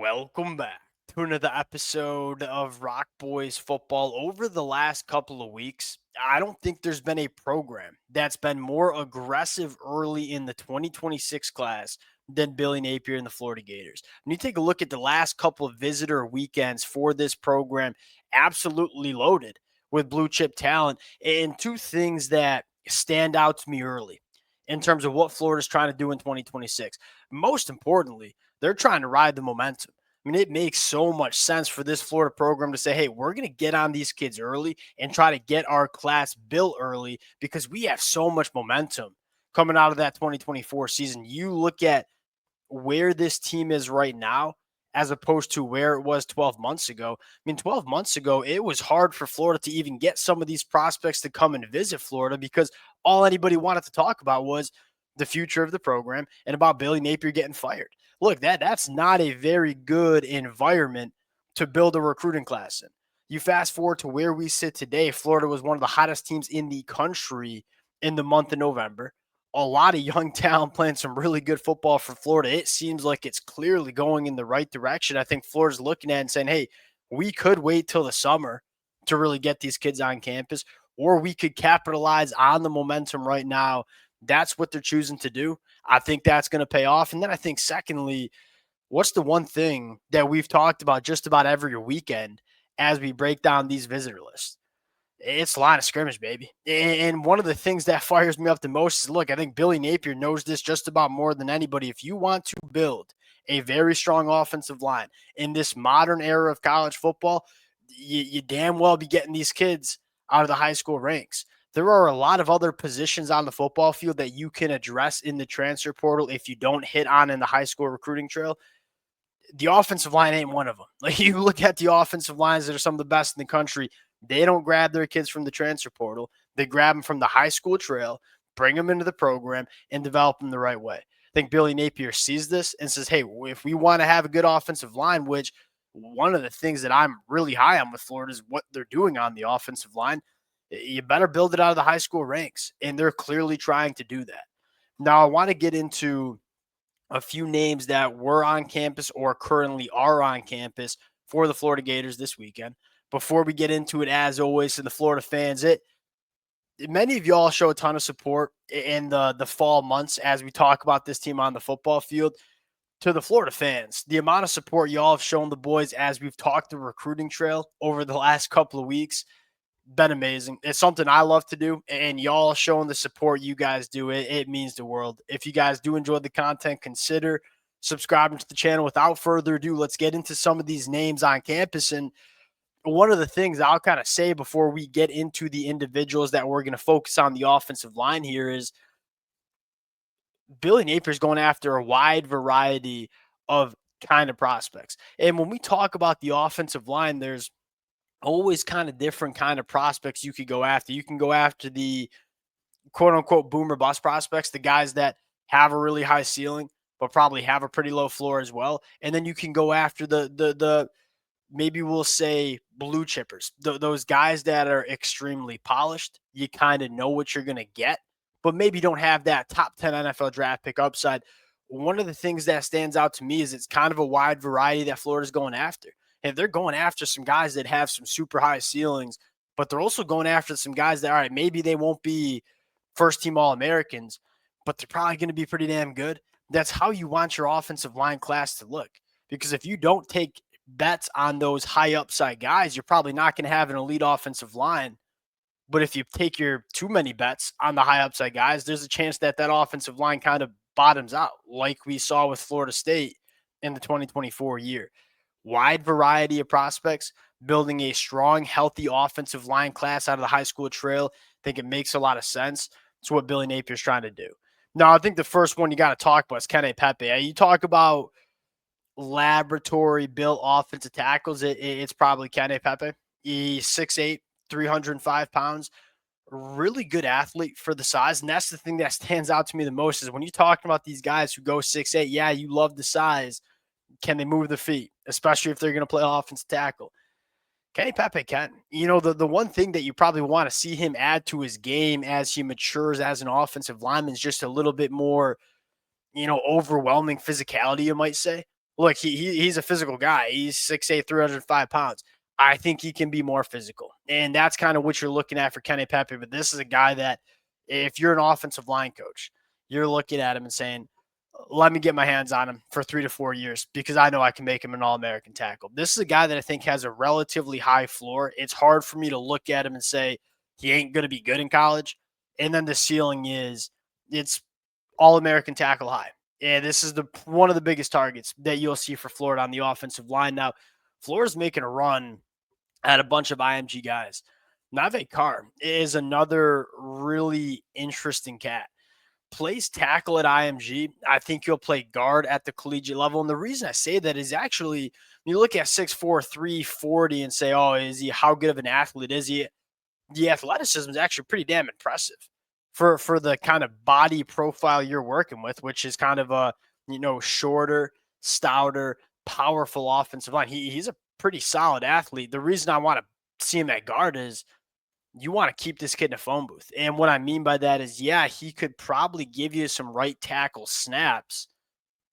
Welcome back to another episode of Rock Boys Football. Over the last couple of weeks, I don't think there's been a program that's been more aggressive early in the 2026 class than Billy Napier and the Florida Gators. When you take a look at the last couple of visitor weekends for this program, absolutely loaded with blue chip talent. And two things that stand out to me early in terms of what Florida's trying to do in 2026. Most importantly, they're trying to ride the momentum. I mean, it makes so much sense for this Florida program to say, hey, we're going to get on these kids early and try to get our class built early because we have so much momentum coming out of that 2024 season. You look at where this team is right now as opposed to where it was 12 months ago. I mean, 12 months ago, it was hard for Florida to even get some of these prospects to come and visit Florida because all anybody wanted to talk about was the future of the program and about Billy Napier getting fired. Look, that's not a very good environment to build a recruiting class in. You fast forward to where we sit today, Florida was one of the hottest teams in the country in the month of November. A lot of young talent playing some really good football for Florida. It seems like it's clearly going in the right direction. I think Florida's looking at it and saying, hey, we could wait till the summer to really get these kids on campus, or we could capitalize on the momentum right now. That's what they're choosing to do. I think that's going to pay off. And then I think, secondly, what's the one thing that we've talked about just about every weekend as we break down these visitor lists? It's line of scrimmage, baby. And one of the things that fires me up the most is, look, I think Billy Napier knows this just about more than anybody. If you want to build a very strong offensive line in this modern era of college football, you damn well be getting these kids out of the high school ranks. There are a lot of other positions on the football field that you can address in the transfer portal if you don't hit on in the high school recruiting trail. The offensive line ain't one of them. Like, you look at the offensive lines that are some of the best in the country, they don't grab their kids from the transfer portal. They grab them from the high school trail, bring them into the program, and develop them the right way. I think Billy Napier sees this and says, hey, if we want to have a good offensive line, which one of the things that I'm really high on with Florida is what they're doing on the offensive line, you better build it out of the high school ranks. And they're clearly trying to do that. Now, I want to get into a few names that were on campus or currently are on campus for the Florida Gators this weekend. Before we get into it, as always, to the Florida fans, many of y'all show a ton of support in the fall months as we talk about this team on the football field. To the Florida fans, the amount of support y'all have shown the boys as we've talked the recruiting trail over the last couple of weeks, been amazing. It's something I love to do, and y'all showing the support you guys do, it means the world. If you guys do enjoy the content, consider subscribing to the channel. Without further ado, let's get into some of these names on campus. And one of the things I'll kind of say before we get into the individuals that we're going to focus on the offensive line here is Billy Napier's going after a wide variety of kind of prospects. And when we talk about the offensive line, there's always kind of different kind of prospects you could go after. You can go after the quote unquote boomer bust prospects, the guys that have a really high ceiling, but probably have a pretty low floor as well. And then you can go after the maybe we'll say blue chippers, those guys that are extremely polished. You kind of know what you're going to get, but maybe don't have that top 10 NFL draft pick upside. One of the things that stands out to me is it's kind of a wide variety that Florida's going after. And they're going after some guys that have some super high ceilings, but they're also going after some guys that, all right, maybe they won't be first team All-Americans, but they're probably going to be pretty damn good. That's how you want your offensive line class to look. Because if you don't take bets on those high upside guys, you're probably not going to have an elite offensive line. But if you take your too many bets on the high upside guys, there's a chance that that offensive line kind of bottoms out, like we saw with Florida State in the 2024 year. Wide variety of prospects, building a strong, healthy offensive line class out of the high school trail. I think it makes a lot of sense. It's what Billy Napier is trying to do. Now, I think the first one you got to talk about is Pepe. You talk about laboratory built offensive tackles, it's probably Pepe. He's 6'8", 305 pounds. Really good athlete for the size. And that's the thing that stands out to me the most is when you're talking about these guys who go 6'8", yeah, you love the size. Can they move their feet, especially if they're going to play offensive tackle? Pepe can. You know, the one thing that you probably want to see him add to his game as he matures as an offensive lineman is just a little bit more, overwhelming physicality, you might say. Look, he's a physical guy. He's 6'8", 305 pounds. I think he can be more physical. And that's kind of what you're looking at for Kenny Pepe. But this is a guy that, if you're an offensive line coach, you're looking at him and saying, let me get my hands on him for 3 to 4 years because I know I can make him an All-American tackle. This is a guy that I think has a relatively high floor. It's hard for me to look at him and say he ain't going to be good in college. And then the ceiling is it's All-American tackle high. And this is the one of the biggest targets that you'll see for Florida on the offensive line. Now, Florida's making a run at a bunch of IMG guys. Nave Carr is another really interesting cat. Plays tackle at IMG. I think he'll play guard at the collegiate level. And the reason I say that is actually, when you look at 6'4", 340 and say, oh, is he, how good of an athlete is he? The athleticism is actually pretty damn impressive for the kind of body profile you're working with, which is kind of a, shorter, stouter, powerful offensive line. He's a pretty solid athlete. The reason I want to see him at guard is you want to keep this kid in a phone booth. And what I mean by that is, yeah, he could probably give you some right tackle snaps.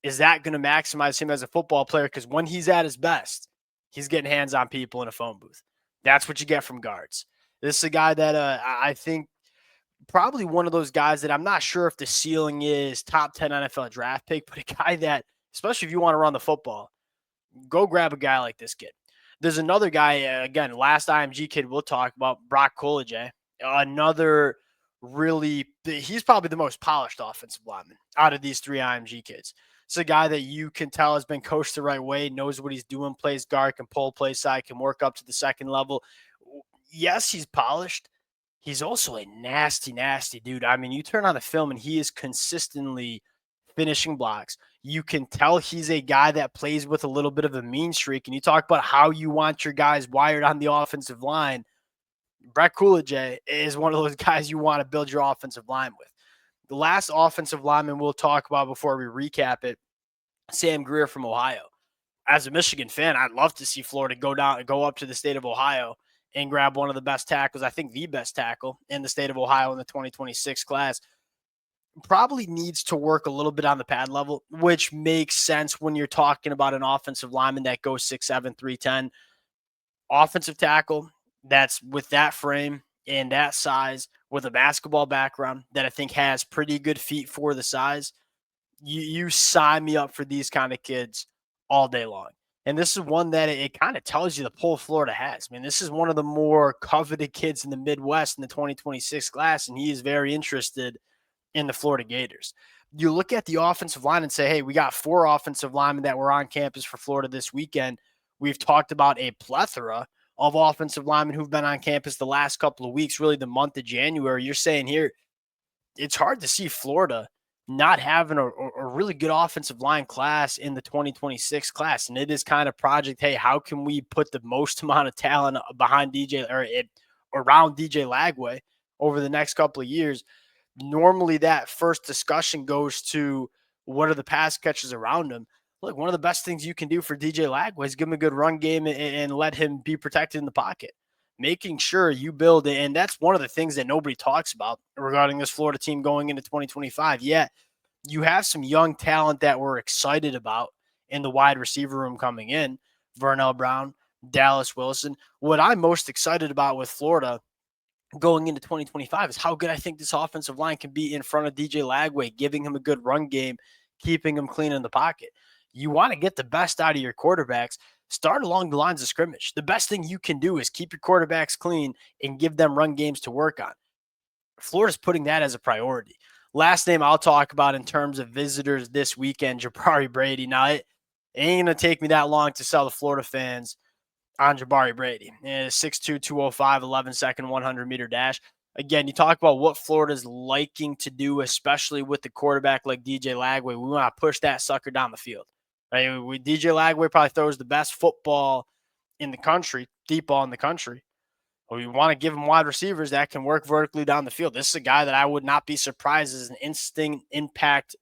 Is that going to maximize him as a football player? Because when he's at his best, he's getting hands on people in a phone booth. That's what you get from guards. This is a guy that I think probably one of those guys that I'm not sure if the ceiling is top 10 NFL draft pick, but a guy that, especially if you want to run the football, go grab a guy like this kid. There's another guy, again, last IMG kid we'll talk about, Brock Coolidge, another he's probably the most polished offensive lineman out of these three IMG kids. It's a guy that you can tell has been coached the right way, knows what he's doing, plays guard, can pull, play side, can work up to the second level. Yes, he's polished. He's also a nasty, nasty dude. I mean, you turn on the film and he is consistently finishing blocks. You can tell he's a guy that plays with a little bit of a mean streak. And you talk about how you want your guys wired on the offensive line. Brett Coolidge is one of those guys you want to build your offensive line with. The last offensive lineman we'll talk about before we recap it, Sam Greer from Ohio. As a Michigan fan, I'd love to see Florida go up to the state of Ohio and grab one of the best tackles, I think the best tackle in the state of Ohio in the 2026 class. Probably needs to work a little bit on the pad level, which makes sense when you're talking about an offensive lineman that goes 6'7", 310. Offensive tackle that's with that frame and that size with a basketball background that I think has pretty good feet for the size. You sign me up for these kind of kids all day long. And this is one that it kind of tells you the pull Florida has. I mean, this is one of the more coveted kids in the Midwest in the 2026 class, and he is very interested in the Florida Gators. You look at the offensive line and say, hey, we got 4 offensive linemen that were on campus for Florida this weekend. We've talked about a plethora of offensive linemen who've been on campus the last couple of weeks, really the month of January. You're saying here, it's hard to see Florida not having a really good offensive line class in the 2026 class. And it is kind of project, hey, how can we put the most amount of talent behind around DJ Lagway over the next couple of years? Normally that first discussion goes to what are the pass catches around him. Look, one of the best things you can do for DJ Lagway is give him a good run game and let him be protected in the pocket. Making sure you build it. And that's one of the things that nobody talks about regarding this Florida team going into 2025. Yeah, you have some young talent that we're excited about in the wide receiver room coming in. Vernell Brown, Dallas Wilson. What I'm most excited about with Florida going into 2025 is how good I think this offensive line can be in front of DJ Lagway, giving him a good run game, keeping him clean in the pocket. You want to get the best out of your quarterbacks. Start along the lines of scrimmage. The best thing you can do is keep your quarterbacks clean and give them run games to work on. Florida's putting that as a priority. Last name I'll talk about in terms of visitors this weekend, Jabari Brady. Now, it ain't going to take me that long to sell the Florida fans on Jabari Brady. 6'2", 205, 11-second, 100-meter dash. Again, you talk about what Florida's liking to do, especially with the quarterback like DJ Lagway. We want to push that sucker down the field. Right? DJ Lagway probably throws the best football in the country, deep ball in the country. We want to give him wide receivers that can work vertically down the field. This is a guy that I would not be surprised as an instant impact,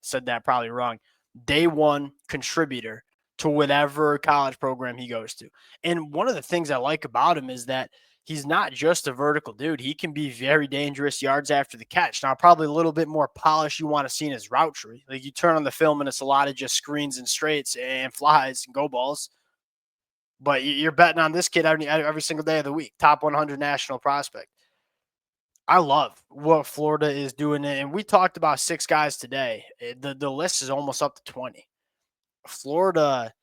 said that probably wrong, day one contributor to whatever college program he goes to. And one of the things I like about him is that he's not just a vertical dude. He can be very dangerous yards after the catch. Now, probably a little bit more polish you want to see in his route tree. Like you turn on the film and it's a lot of just screens and straights and flies and go balls. But you're betting on this kid every single day of the week. Top 100 national prospect. I love what Florida is doing. And we talked about 6 guys today. The list is almost up to 20. Florida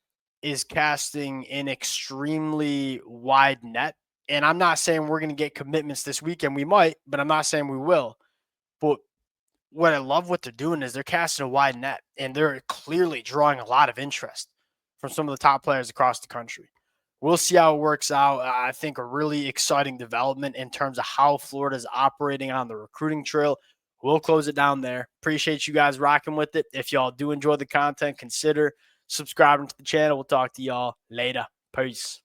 is casting an extremely wide net. And I'm not saying we're going to get commitments this weekend. We might, but I'm not saying we will. But what I love what they're doing is they're casting a wide net, and they're clearly drawing a lot of interest from some of the top players across the country. We'll see how it works out. I think a really exciting development in terms of how Florida is operating on the recruiting trail. We'll close it down there. Appreciate you guys rocking with it. If y'all do enjoy the content, consider subscribing to the channel. We'll talk to y'all later. Peace.